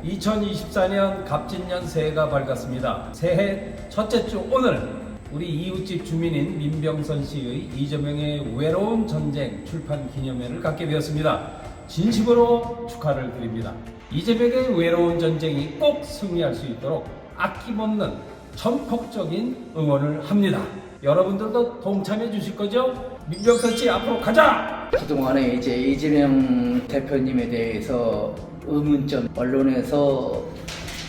2024년 갑진년 새해가 밝았습니다. 새해 첫째 주 오늘 우리 이웃집 주민인 민병선 씨의 이재명의 외로운 전쟁 출판 기념회를 갖게 되었습니다. 진심으로 축하를 드립니다. 이재명의 외로운 전쟁이 꼭 승리할 수 있도록 아낌없는 전폭적인 응원을 합니다. 여러분들도 동참해 주실 거죠? 민병선 씨 앞으로 가자! 그동안에 이제 이재명 대표님에 대해서 의문점 언론에서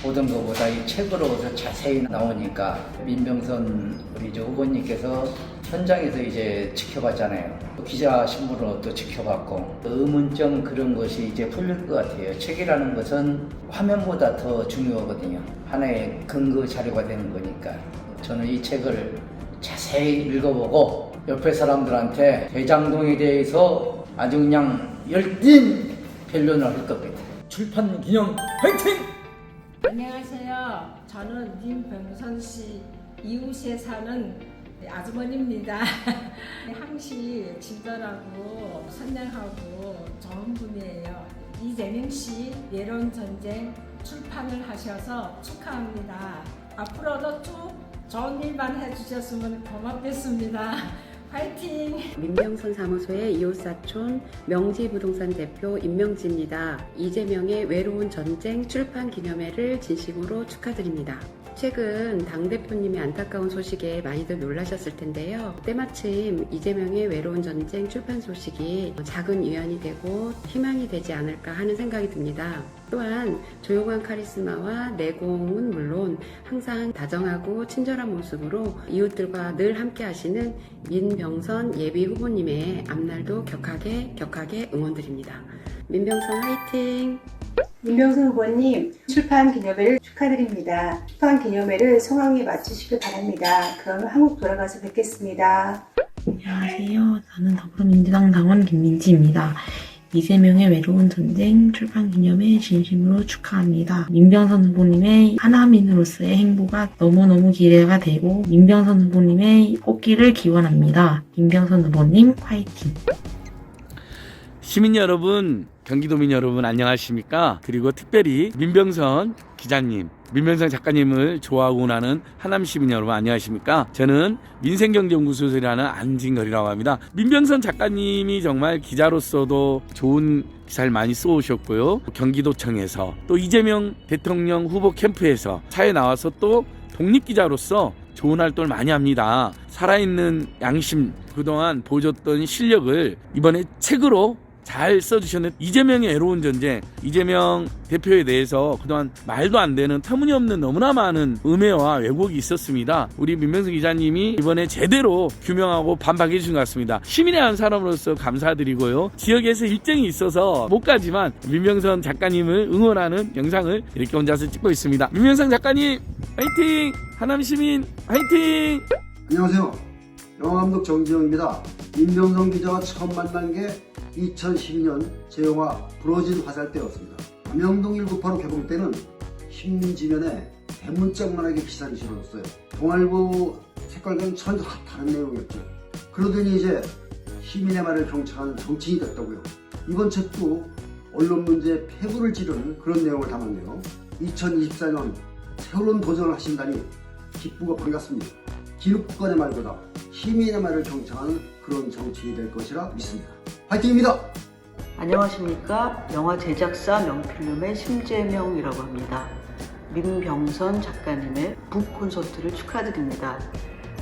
보던 것보다 이 책으로 더 자세히 나오니까 민병선 우리 후보님께서 현장에서 이제 지켜봤잖아요. 기자 신문으로 또 지켜봤고 의문점 그런 것이 이제 풀릴 것 같아요. 책이라는 것은 화면보다 더 중요하거든요. 하나의 근거 자료가 되는 거니까 저는 이 책을 자세히 읽어보고 옆에 사람들한테 대장동에 대해서 아주 그냥 열띤 변론을 할 겁니다. 출판 기념 화이팅! 안녕하세요. 저는 민병선 씨 이웃에 사는 아주머니입니다. 항시 친절하고 선량하고 좋은 분이에요. 이재명 씨 외로운 전쟁 출판을 하셔서 축하합니다. 앞으로도 쭉 좋은 일만 해주셨으면 고맙겠습니다. 파이팅! 민병선 사무소의 이웃사촌 명지부동산 대표 임명지입니다. 이재명의 외로운 전쟁 출판 기념회를 진심으로 축하드립니다. 최근 당대표님의 안타까운 소식에 많이들 놀라셨을 텐데요. 때마침 이재명의 외로운 전쟁 출판 소식이 작은 위안이 되고 희망이 되지 않을까 하는 생각이 듭니다. 또한 조용한 카리스마와 내공은 물론 항상 다정하고 친절한 모습으로 이웃들과 늘 함께 하시는 민병선 예비 후보님의 앞날도 격하게 응원드립니다. 민병선 화이팅! 민병선 후보님 출판 기념회를 축하드립니다. 출판 기념회를 성황리에 마치시길 바랍니다. 그럼 한국 돌아가서 뵙겠습니다. 안녕하세요. 저는 더불어민주당 당원 김민지입니다. 이재명의 외로운 전쟁 출판 기념회 진심으로 축하합니다. 민병선 후보님의 하나민으로서의 행보가 너무너무 기대가 되고 민병선 후보님의 뽑기를 기원합니다. 민병선 후보님 화이팅! 시민 여러분, 경기도민 여러분 안녕하십니까? 그리고 특별히 민병선 기자님, 민병선 작가님을 좋아하고 나는 하남 시민 여러분 안녕하십니까? 저는 민생경제연구소 소리라는 안진걸이라고 합니다. 민병선 작가님이 정말 기자로서도 좋은 기사를 많이 써오셨고요. 경기도청에서 또 이재명 대통령 후보 캠프에서 사회에 나와서 또 독립기자로서 좋은 활동을 많이 합니다. 살아있는 양심, 그동안 보여줬던 실력을 이번에 책으로 잘 써주셨는 이재명의 외로운 전쟁, 이재명 대표에 대해서 그동안 말도 안 되는 터무니없는 너무나 많은 음해와 왜곡이 있었습니다. 우리 민병선 기자님이 이번에 제대로 규명하고 반박해 주신 것 같습니다. 시민의 한 사람으로서 감사드리고요. 지역에서 일정이 있어서 못 가지만 민병선 작가님을 응원하는 영상을 이렇게 혼자서 찍고 있습니다. 민병선 작가님 화이팅! 하남 시민 화이팅! 안녕하세요. 영화감독 정지영입니다. 민병선 기자와 처음 만난 게 2012년 제 영화 부러진 화살 때였습니다. 남영동 1985 개봉 때는 신문지면에 대문짝만하게 기사를 실어줬어요. 동아일보 색깔과는 전혀 다른 내용이었죠. 그러더니 이제 시민의 말을 경청하는 정치인이 됐다고요. 이번 책도 언론 문제에 폐부를 지르는 그런 내용을 담았네요. 2024년 새로운 도전을 하신다니 기쁘고 반갑습니다. 기득권의 말보다 시민의 말을 경청하는 그런 정치인이 될 것이라 믿습니다. 화이팅입니다. 안녕하십니까. 영화 제작사 명필름의 심재명이라고 합니다. 민병선 작가님의 북 콘서트를 축하드립니다.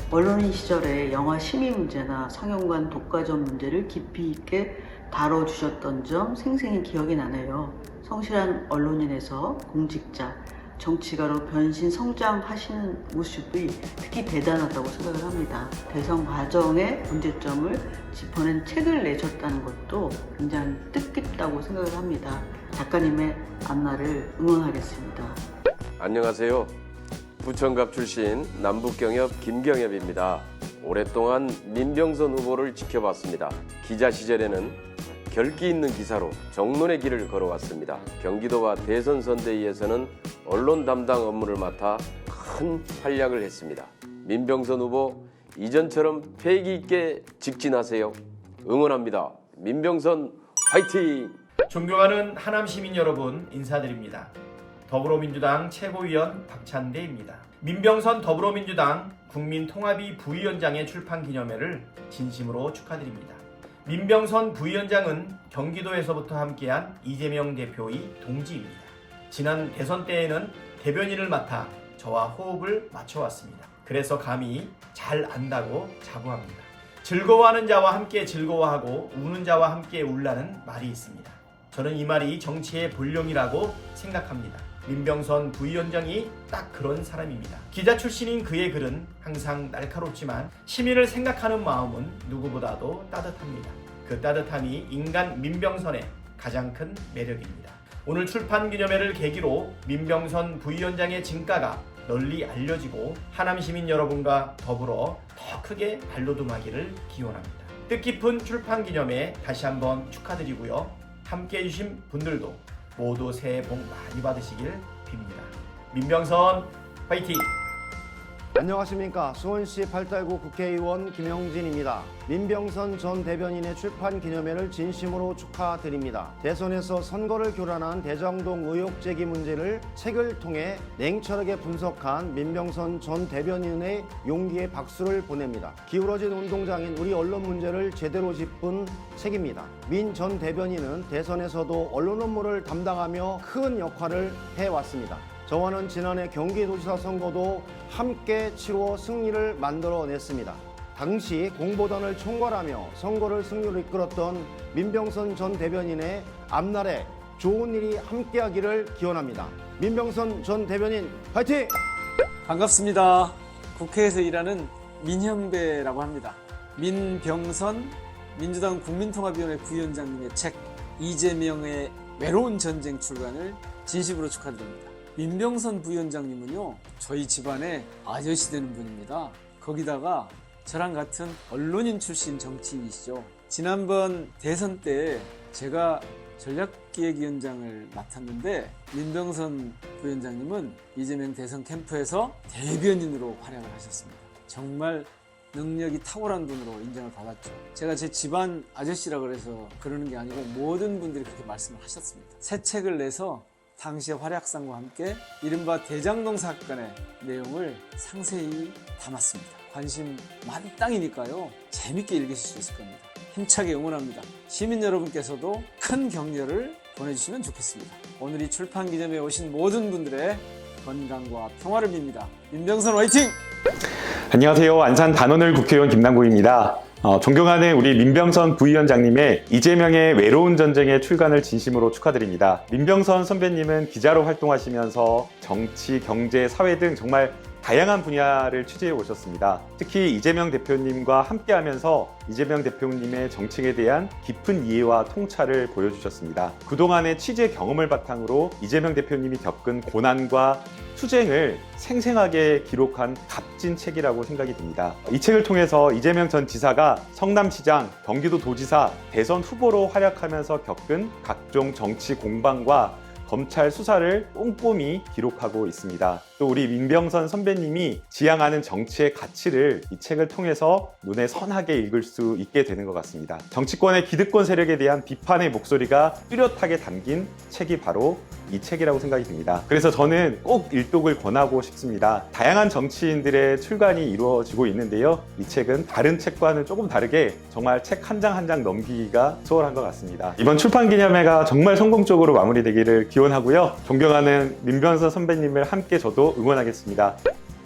언론인 시절에 영화 심의 문제나 상영관 독과점 문제를 깊이 있게 다뤄주셨던 점 생생히 기억이 나네요. 성실한 언론인에서 공직자, 정치가로 변신 성장하시는 모습이 특히 대단하다고 생각을 합니다. 대선 과정의 문제점을 짚어낸 책을 내셨다는 것도 굉장히 뜻깊다고 생각을 합니다. 작가님의 앞날을 응원하겠습니다. 안녕하세요. 부천갑 출신 남북경협 김경협입니다. 오랫동안 민병선 후보를 지켜봤습니다. 기자 시절에는 결기 있는 기사로 정론의 길을 걸어왔습니다. 경기도와 대선 선대위에서는 언론 담당 업무를 맡아 큰 활약을 했습니다. 민병선 후보 이전처럼 패기 있게 직진하세요. 응원합니다. 민병선 화이팅! 존경하는 하남 시민 여러분 인사드립니다. 더불어민주당 최고위원 박찬대입니다. 민병선 더불어민주당 국민통합위 부위원장의 출판 기념회를 진심으로 축하드립니다. 민병선 부위원장은 경기도에서부터 함께한 이재명 대표의 동지입니다. 지난 대선 때에는 대변인을 맡아 저와 호흡을 맞춰왔습니다. 그래서 감히 잘 안다고 자부합니다. 즐거워하는 자와 함께 즐거워하고 우는 자와 함께 울라는 말이 있습니다. 저는 이 말이 정치의 본령이라고 생각합니다. 민병선 부위원장이 딱 그런 사람입니다. 기자 출신인 그의 글은 항상 날카롭지만 시민을 생각하는 마음은 누구보다도 따뜻합니다. 그 따뜻함이 인간 민병선의 가장 큰 매력입니다. 오늘 출판 기념회를 계기로 민병선 부위원장의 진가가 널리 알려지고 하남 시민 여러분과 더불어 더 크게 발돋움하기를 기원합니다. 뜻깊은 출판 기념회 다시 한번 축하드리고요. 함께 해주신 분들도 모두 새해 복 많이 받으시길 빕니다. 민병선 화이팅! 안녕하십니까. 수원시 8달구 국회의원 김영진입니다. 민병선 전 대변인의 출판 기념회를 진심으로 축하드립니다. 대선에서 선거를 교란한 대장동 의혹 제기 문제를 책을 통해 냉철하게 분석한 민병선 전 대변인의 용기에 박수를 보냅니다. 기울어진 운동장인 우리 언론 문제를 제대로 짚은 책입니다. 민 전 대변인은 대선에서도 언론 업무를 담당하며 큰 역할을 해왔습니다. 저와는 지난해 경기도지사 선거도 함께 치루어 승리를 만들어냈습니다. 당시 공보단을 총괄하며 선거를 승리로 이끌었던 민병선 전 대변인의 앞날에 좋은 일이 함께하기를 기원합니다. 민병선 전 대변인 화이팅! 반갑습니다. 국회에서 일하는 민형배라고 합니다. 민병선 민주당 국민통합위원회 부위원장님의 책 이재명의 외로운 전쟁 출간을 진심으로 축하드립니다. 민병선 부위원장님은요, 저희 집안의 아저씨 되는 분입니다. 거기다가 저랑 같은 언론인 출신 정치인이시죠. 지난번 대선 때 제가 전략기획위원장을 맡았는데 민병선 부위원장님은 이재명 대선 캠프에서 대변인으로 활약을 하셨습니다. 정말 능력이 탁월한 분으로 인정을 받았죠. 제가 제 집안 아저씨라 그래서 그러는 게 아니고 모든 분들이 그렇게 말씀을 하셨습니다. 새 책을 내서 당시의 활약상과 함께 이른바 대장동 사건의 내용을 상세히 담았습니다. 관심 만땅이니까요. 재밌게 읽으실 수 있을 겁니다. 힘차게 응원합니다. 시민 여러분께서도 큰 격려를 보내주시면 좋겠습니다. 오늘 이 출판 기념회에 오신 모든 분들의 건강과 평화를 빕니다. 민병선 화이팅! 안녕하세요. 안산 단원을 국회의원 김남국입니다. 존경하는 우리 민병선 부위원장님의 이재명의 외로운 전쟁의 출간을 진심으로 축하드립니다. 민병선 선배님은 기자로 활동하시면서 정치, 경제, 사회 등 정말 다양한 분야를 취재해 오셨습니다. 특히 이재명 대표님과 함께하면서 이재명 대표님의 정책에 대한 깊은 이해와 통찰을 보여주셨습니다. 그동안의 취재 경험을 바탕으로 이재명 대표님이 겪은 고난과 투쟁을 생생하게 기록한 값진 책이라고 생각이 듭니다. 이 책을 통해서 이재명 전 지사가 성남시장, 경기도도지사, 대선 후보로 활약하면서 겪은 각종 정치 공방과 검찰 수사를 꼼꼼히 기록하고 있습니다. 또 우리 민병선 선배님이 지향하는 정치의 가치를 이 책을 통해서 눈에 선하게 읽을 수 있게 되는 것 같습니다. 정치권의 기득권 세력에 대한 비판의 목소리가 뚜렷하게 담긴 책이 바로 이 책이라고 생각이 듭니다. 그래서 저는 꼭 일독을 권하고 싶습니다. 다양한 정치인들의 출간이 이루어지고 있는데요. 이 책은 다른 책과는 조금 다르게 정말 책 한 장 한 장 넘기기가 수월한 것 같습니다. 이번 출판 기념회가 정말 성공적으로 마무리되기를 기원하고요. 존경하는 민병선 선배님을 함께 저도 응원하겠습니다.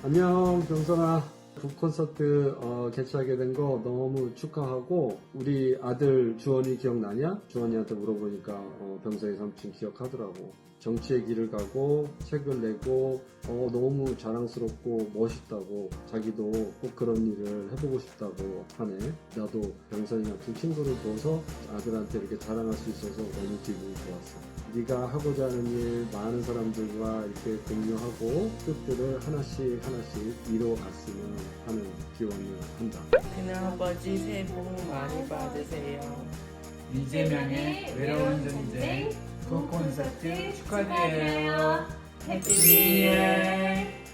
안녕 병선아. 북콘서트 개최하게 된 거 너무 축하하고 우리 아들 주원이 기억나냐? 주원이한테 물어보니까 병선이 삼촌 기억하더라고. 정치의 길을 가고 책을 내고 너무 자랑스럽고 멋있다고 자기도 꼭 그런 일을 해보고 싶다고 하네. 나도 병선이 같은 친구를 둬서 아들한테 이렇게 자랑할 수 있어서 너무 기분이 좋았어. 네가 하고자 하는 일 많은 사람들과 이렇게 공유하고 뜻들을 하나씩 이뤄갔으면 하는 기원을 한다. 큰아버지 새해 복 많이 받으세요. 이재명의 외로운 전쟁 북콘서트 축하드려요. 해피 뉴 이어.